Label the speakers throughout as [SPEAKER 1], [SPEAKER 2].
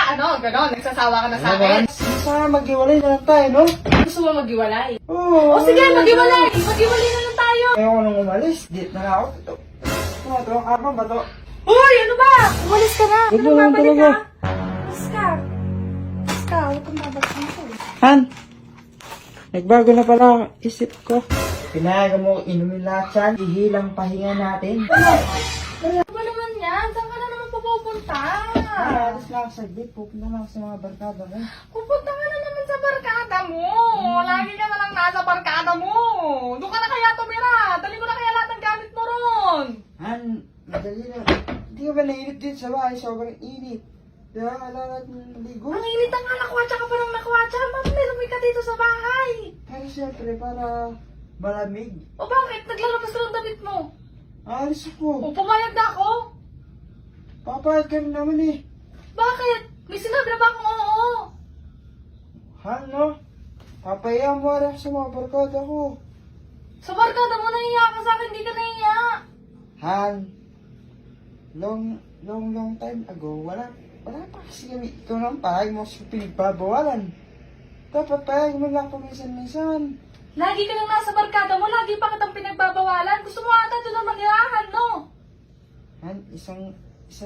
[SPEAKER 1] Ganon, nagsasawa ka na sa akin.
[SPEAKER 2] Sana maghiwalay na lang tayo, no?
[SPEAKER 1] Gusto mo maghiwalay?
[SPEAKER 2] Oo.
[SPEAKER 1] O sige, maghiwalay! Maghiwalay na lang tayo!
[SPEAKER 2] Ayoko nang umalis. Dito na ako. Ito. Ito, karma ba to?
[SPEAKER 1] Uy, ano ba? Umalis ka na!
[SPEAKER 2] Huwag
[SPEAKER 1] Ano
[SPEAKER 2] naman
[SPEAKER 1] babalik
[SPEAKER 2] talaga.
[SPEAKER 1] ka? Umalis ka! Umalis ka, huwag kang babalik dito.
[SPEAKER 2] Han, nagbago na pala ang isip ko. Pinayagan mo inumin lahat yan. Ihilang pahinga natin.
[SPEAKER 1] Ano ba naman yan? Saan ka na naman pupunta?
[SPEAKER 2] Alis na ako sa gate. Pupunta na ako sa mga barkada mo.
[SPEAKER 1] Pupunta ka na naman sa barkada mo. Lagi ka na lang nasa barkada mo. Doon ka na kaya tumira. Dali mo na kaya lahat ng gamit mo ron.
[SPEAKER 2] Han, madali na. Hindi ka ba nainit dito sa bahay? Sobrang init. Diba? Alam natin maligo.
[SPEAKER 1] Ang init ang nakwatsa ka pa ng nakwatsa. Mamay ka dito sa bahay.
[SPEAKER 2] Pero siyempre, para malamig.
[SPEAKER 1] O bakit? Naglalabas ka ng damit mo.
[SPEAKER 2] Alis ako.
[SPEAKER 1] O pumayag na ako.
[SPEAKER 2] Papayag ka rin naman eh.
[SPEAKER 1] Bakit? May sinabi na ba akong oo?
[SPEAKER 2] Han, no? Papayaan mo rin sa mga barkada ko.
[SPEAKER 1] Sa barkada mo, nahiya ka sa akin. Hindi ka nahiya.
[SPEAKER 2] Han, long time ago, wala pa kasi kami. Ikaw nang pahag mo sa pinagbabawalan. Dapat pahag mo lang paminsan-minsan.
[SPEAKER 1] Lagi ka lang nasa barkada mo. Lagi pa kitang pinagbabawalan. Gusto mo ata doon ang manirahan, no?
[SPEAKER 2] Han, isang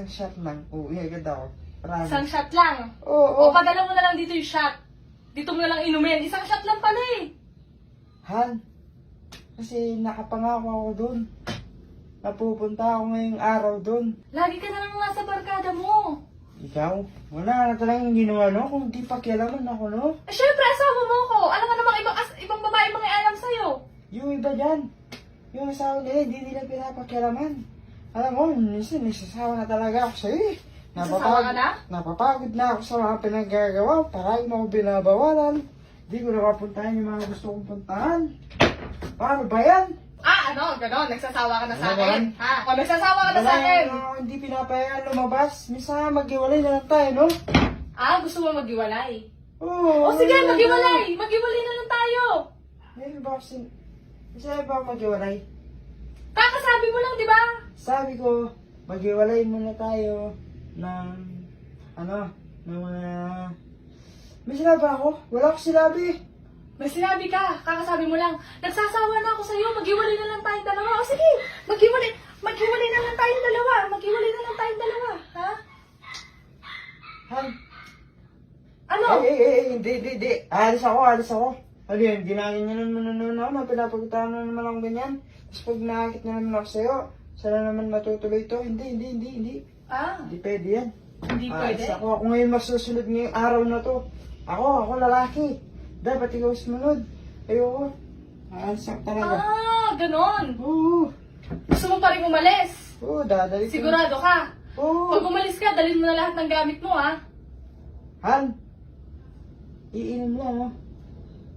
[SPEAKER 2] shot lang. Uwi agad ako. Marami.
[SPEAKER 1] Isang shot lang.
[SPEAKER 2] Oo.
[SPEAKER 1] O, padala mo na lang dito yung shot. Dito mo na lang inumin. Isang shot lang pala eh.
[SPEAKER 2] Han, kasi nakapangako ako dun. Napupunta ako ngayong araw dun.
[SPEAKER 1] Lagi ka na lang nasa barkada mo.
[SPEAKER 2] Ikaw, wala na talagang ginawa, no? Kung di pakialaman ako, no?
[SPEAKER 1] Eh, syempre, asawa mo ko. Alam nga namang ibang babae mga alam sa'yo.
[SPEAKER 2] Yung iba dyan, yung asawa nila, hindi nila pinapakialaman. Alam mo, minsan, nagsasawa na talaga ako sa'yo eh.
[SPEAKER 1] Nagsasawa ka na?
[SPEAKER 2] Napapagod na ako sa mga pinagagawa. Parang mo ako binabawalan. Hindi ko nakapuntahan yung mga gusto kong puntahan. Paano ba yan?
[SPEAKER 1] Ganon. Nagsasawa ka na sa
[SPEAKER 2] Ano ba?
[SPEAKER 1] akin. Ha? O, nagsasawa ka na sa akin.
[SPEAKER 2] Hindi pinapayagan lumabas. Minsan maghiwalay na lang tayo, no?
[SPEAKER 1] Gusto mo maghiwalay?
[SPEAKER 2] Oo.
[SPEAKER 1] O, sige, maghiwalay. Maghiwalay na lang tayo.
[SPEAKER 2] Meron ba kasi... Masaya ba ako maghiwalay?
[SPEAKER 1] Kakasabi mo lang, di ba?
[SPEAKER 2] Sabi ko, maghiwalay muna tayo ng... ng mga... May sinabi ako? Wala ko sinabi.
[SPEAKER 1] May sinabi ka. Kakasabi mo lang. Nagsasawa na ako sa'yo. Maghiwalay na lang tayong dalawa. O, sige. Maghiwalay na lang tayong dalawa. Maghiwalay na lang tayong dalawa. Ha?
[SPEAKER 2] Han?
[SPEAKER 1] Ano?
[SPEAKER 2] Hindi. Alis ako. Ano yan, ginagin niya naman ako, pinapagkitaan na naman akong ganyan. Tapos pag nakakit na naman ako sa'yo, sana naman matutuloy to. Hindi. Hindi pwede yan.
[SPEAKER 1] Hindi pwede?
[SPEAKER 2] Alis ako ngayon masusunod ngayong araw na to. Ako lalaki. Dapat ikaw sumunod. Ayoko. Alis ako talaga.
[SPEAKER 1] Ganon.
[SPEAKER 2] Oo.
[SPEAKER 1] Gusto mo pa rin umalis?
[SPEAKER 2] Oo, dadali ko.
[SPEAKER 1] Sigurado ka?
[SPEAKER 2] Oo.
[SPEAKER 1] Pag umalis ka, dalhin mo na lahat ng gamit mo, ha?
[SPEAKER 2] Han, iinom lang, oh.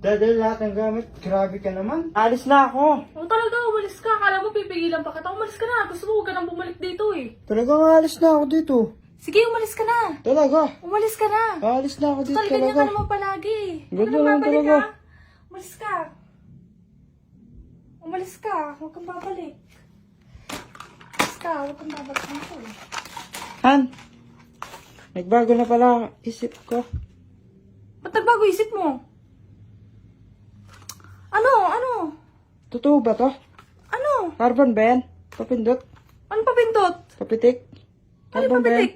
[SPEAKER 2] Dadali lahat ng gamit. Grabe ka naman. Alis na ako.
[SPEAKER 1] O talaga, umalis ka. Akala mo pipigilan pa kita. Umalis ka na. Gusto mo huwag ka nang bumalik dito, eh.
[SPEAKER 2] Talagang alis na ako dito.
[SPEAKER 1] Sige, umalis ka na.
[SPEAKER 2] Talaga.
[SPEAKER 1] Umalis ka na.
[SPEAKER 2] Alis na ako dito
[SPEAKER 1] Total, ganyan
[SPEAKER 2] talaga.
[SPEAKER 1] ka naman palagi. Huwag
[SPEAKER 2] Ganyan
[SPEAKER 1] ka nang
[SPEAKER 2] lang
[SPEAKER 1] babalik,
[SPEAKER 2] talaga.
[SPEAKER 1] ha? Umalis ka. Umalis ka. Huwag kang babalik. Umalis ka. Huwag kang babalik dito, eh.
[SPEAKER 2] Han, nagbago na pala ang isip ko.
[SPEAKER 1] Ba't nagbago isip mo? Ano?
[SPEAKER 2] Totoo ba to?
[SPEAKER 1] Ano?
[SPEAKER 2] Carbon ba yan? Papindot?
[SPEAKER 1] Ano papindot?
[SPEAKER 2] Papitik?
[SPEAKER 1] Ano
[SPEAKER 2] Carbon ba yan?
[SPEAKER 1] papitik?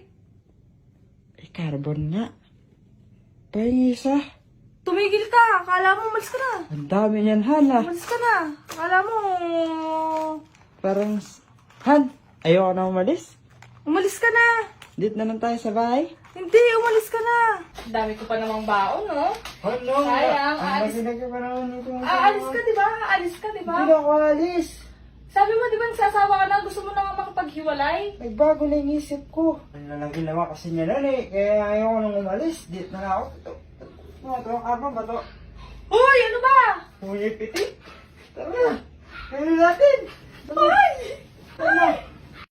[SPEAKER 2] Carbon nga. Pahingi isa.
[SPEAKER 1] Tumigil ka. Akala mo umalis ka na.
[SPEAKER 2] Ang dami niyan, Han, ah.
[SPEAKER 1] Umalis ka na. Akala mo...
[SPEAKER 2] Parang, Han, ayoko na umalis.
[SPEAKER 1] Umalis ka na.
[SPEAKER 2] Dito na lang tayo sa bahay.
[SPEAKER 1] Hindi, umalis ka na. Dami ko pa namang baon, no?
[SPEAKER 2] Ano?
[SPEAKER 1] Sayang,
[SPEAKER 2] Ang
[SPEAKER 1] alis.
[SPEAKER 2] laki pa naman ito.
[SPEAKER 1] Aalis ka, di ba? Aalis ka, di ba?
[SPEAKER 2] Hindi na ako alis.
[SPEAKER 1] Sabi mo, di ba, nagsasawa ka na? Gusto mo na nga makapaghiwalay?
[SPEAKER 2] Nagbago na yung isip ko. Ano lang ginawa kasi niya nun eh. Kaya ayaw ko nang umalis. Dito na ako. Ito, karma ba to?
[SPEAKER 1] Uy, ano ba?
[SPEAKER 2] Uy, pitik. Tara. Kaya natin.
[SPEAKER 1] Uy!
[SPEAKER 2] Tara.